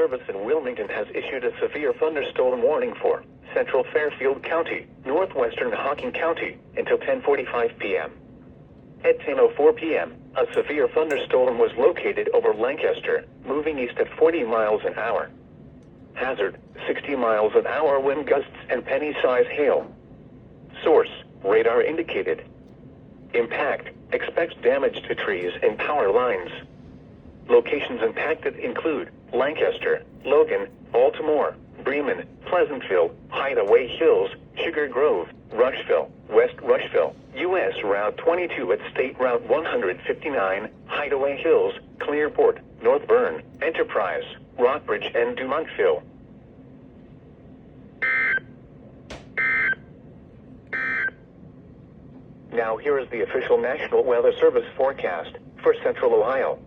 Service in Wilmington has issued a severe thunderstorm warning for central Fairfield County, northwestern Hocking County, until 10:45 p.m. At 10:04 p.m., a severe thunderstorm was located over Lancaster, moving east at 40 miles an hour. Hazard, 60 miles an hour wind gusts and penny-size hail. Source, radar indicated. Impact, expects damage to trees and power lines. Locations impacted include Lancaster, Logan, Baltimore, Bremen, Pleasantville, Hideaway Hills, Sugar Grove, Rushville, West Rushville, U.S. Route 22 at State Route 159, Hideaway Hills, Clearport, North Bern, Enterprise, Rockbridge, and Dumontville. Now here is the official National Weather Service forecast for Central Ohio.